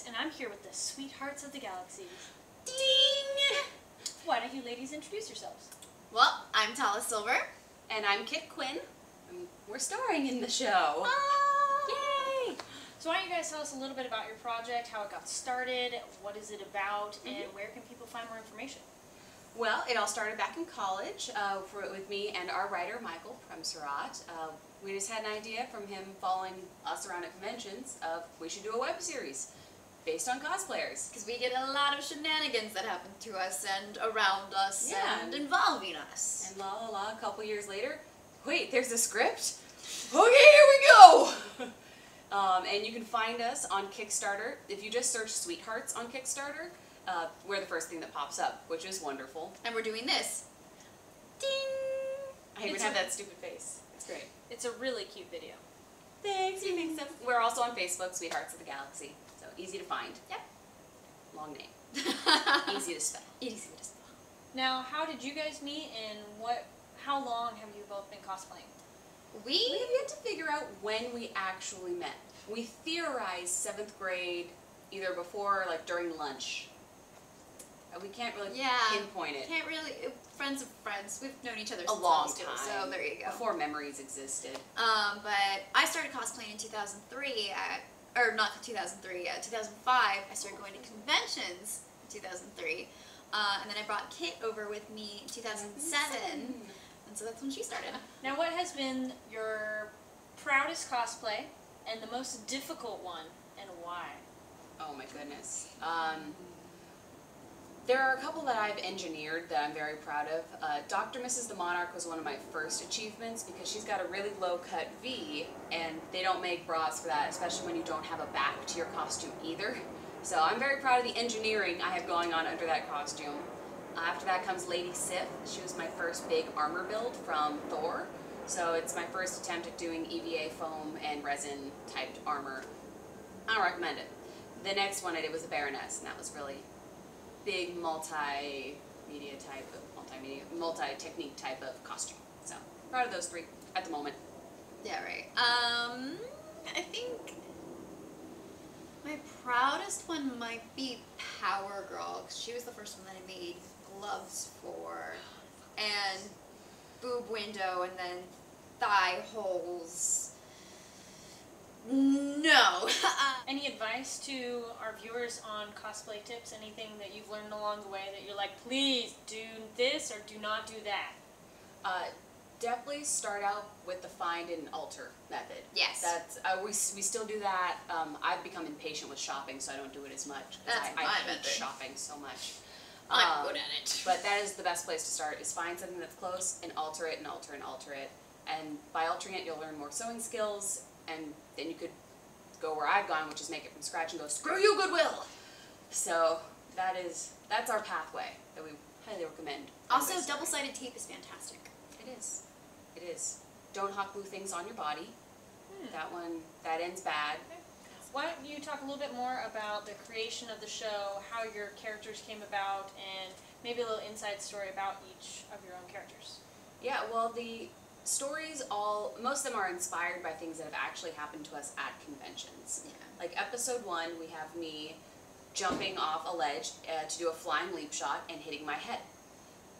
and I'm here with the sweethearts of the galaxy. Ding! Why don't you ladies introduce yourselves? Well, I'm Tala Silver. And I'm Quinn. We're starring in the show. Ah! Yay! So why don't you guys tell us a little bit about your project, how it got started, what is it about, and where can people find more information? Well, it all started back in college with me and our writer, Michael from Surat. We just had an idea from him following us around at conventions of we should do a web series based on cosplayers. Because we get a lot of shenanigans that happen to us and around us and involving us. And a couple years later, wait, there's a script? Okay, here we go! And you can find us on Kickstarter. If you just search Sweethearts on Kickstarter, we're the first thing that pops up, which is wonderful. And we're doing this. Ding! I even have that stupid face. It's great. It's a really cute video. Thanks, you think so? We're also on Facebook, Sweethearts of the Galaxy. So easy to find. Yep. Long name. Easy to spell. Easy to spell. Now, how did you guys meet, and how long have you both been cosplaying? We have yet to figure out when we actually met. We theorized 7th grade, either before or like during lunch. We can't really pinpoint it. Can't really. Friends of friends. We've known each other a since long time. time. So there you go. Before memories existed. But I started cosplaying in 2003. Or not 2003. 2005. I started going to conventions in 2003, and then I brought Kit over with me in 2007. And so that's when she started. Now, what has been your proudest cosplay and the most difficult one, and why? Oh my goodness. There are a couple that I've engineered that I'm very proud of. Dr. Mrs. the Monarch was one of my first achievements because she's got a really low-cut V, and they don't make bras for that, especially when you don't have a back to your costume either. So I'm very proud of the engineering I have going on under that costume. After that comes Lady Sif. She was my first big armor build from Thor. So it's my first attempt at doing EVA foam and resin typed armor. I don't recommend it. The next one I did was a Baroness, and that was really big multi-technique type of costume. So proud of those 3 at the moment. Yeah, right. I think my proudest one might be Power Girl, because she was the first one that I made gloves for, and boob window, and then thigh holes. No. Any advice to our viewers on cosplay tips? Anything that you've learned along the way that you're like, please do this or do not do that? Definitely start out with the find and alter method. Yes. That's we still do that. I've become impatient with shopping, so I don't do it as much. I hate shopping so much. I'm good at it. But that is the best place to start, is find something that's close and alter it and alter and alter it. And by altering it, you'll learn more sewing skills, and then you could go where I've gone, which is make it from scratch and go, screw you, Goodwill! So that's our pathway that we highly recommend. Also, double-sided tape is fantastic. It is. It is. Don't hot glue things on your body. That ends bad. Okay. Why don't you talk a little bit more about the creation of the show, how your characters came about, and maybe a little inside story about each of your own characters? Yeah, well, the stories most of them are inspired by things that have actually happened to us at conventions. Yeah. Like episode 1, we have me jumping off a ledge to do a flying leap shot and hitting my head.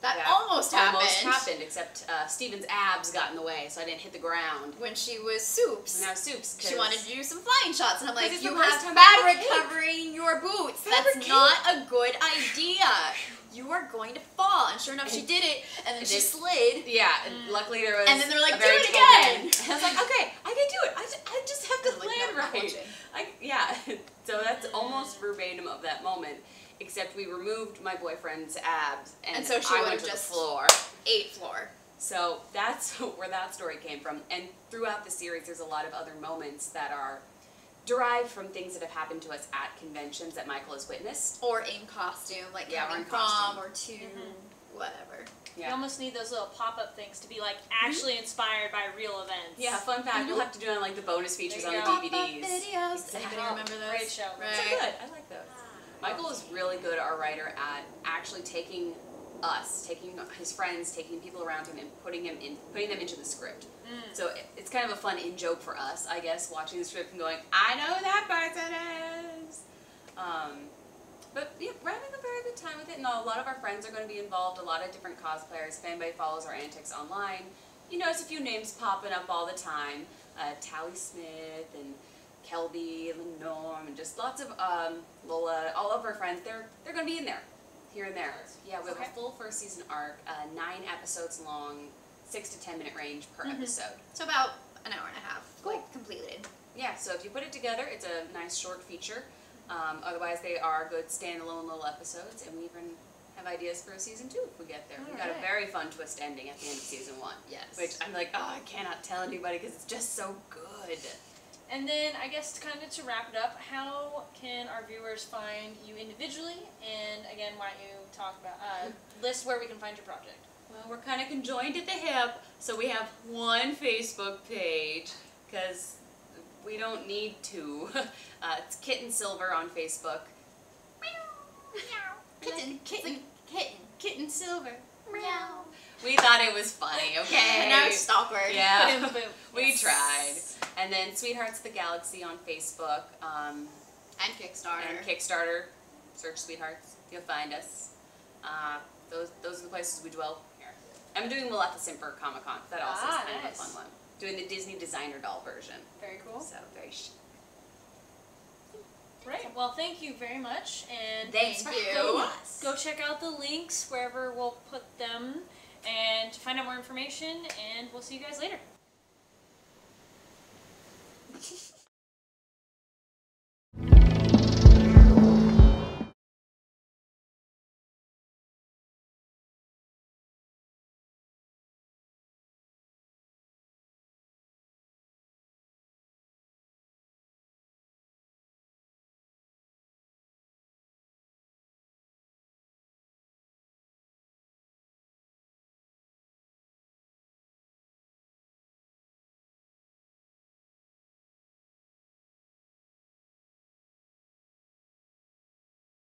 That almost happened. Almost happened, except Steven's abs got in the way, so I didn't hit the ground. When she was Soups. And now Soups. She wanted to do some flying shots, and I'm like, you have fabric covering your boots. That's not a good idea. You are going to fall. And sure enough, she did it, and then she slid. Yeah, and luckily there was and then they were like, a do very it again. And I was like, okay, I can do it. I just have to land right. Yeah, so that's almost verbatim of that moment. Except we removed my boyfriend's abs, and so I went to the floor. 8th floor. So that's where that story came from. And throughout the series, there's a lot of other moments that are derived from things that have happened to us at conventions that Michael has witnessed. Or in costume, like coming from or to whatever. Yeah. You almost need those little pop-up things to be like actually inspired by real events. Yeah, fun fact, we'll have to do on like the bonus features on the DVDs. Pop-up videos. Exactly. Anybody remember those? Great show. Right. So good. I like those. Michael is really good, our writer, at actually taking his friends, taking people around him, and putting them into the script. So it's kind of a fun in-joke for us, I guess, watching the script and going, I know who that person is. But yeah, we're having a very good time with it, and a lot of our friends are going to be involved, a lot of different cosplayers. If anybody follows our antics online, you notice a few names popping up all the time. Tally Smith and Kelby and Norm and just lots of Lola, all of our friends, they're going to be in there, here and there. Yeah, we have a full first season arc, 9 episodes long, 6 to 10 minute range per episode. So about an hour and a half, like completed. Yeah, so if you put it together, it's a nice short feature. Otherwise, they are good standalone little episodes, and we even have ideas for a season 2 if we get there. We got a very fun twist ending at the end of season 1. Yes. Which I'm like, oh, I cannot tell anybody because it's just so good. And then, I guess, kind of to wrap it up, how can our viewers find you individually? And again, why don't you talk about, list where we can find your project? Well, we're kind of conjoined at the hip, so we have one Facebook page, because we don't need to. It's Kitten Silver on Facebook. Kitten Silver. Meow. We thought it was funny, okay? And now it's awkward. Yeah, we tried. And then Sweethearts of the Galaxy on Facebook. And Kickstarter. And Kickstarter. Search Sweethearts. You'll find us. Those are the places we dwell here. I'm doing Maleficent for Comic-Con. That also is kind of a fun one. Doing the Disney designer doll version. Very cool. So, very chic. Right. Well, thank you very much, and Thank you. Go check out the links wherever we'll put them, and to find out more information. And we'll see you guys later.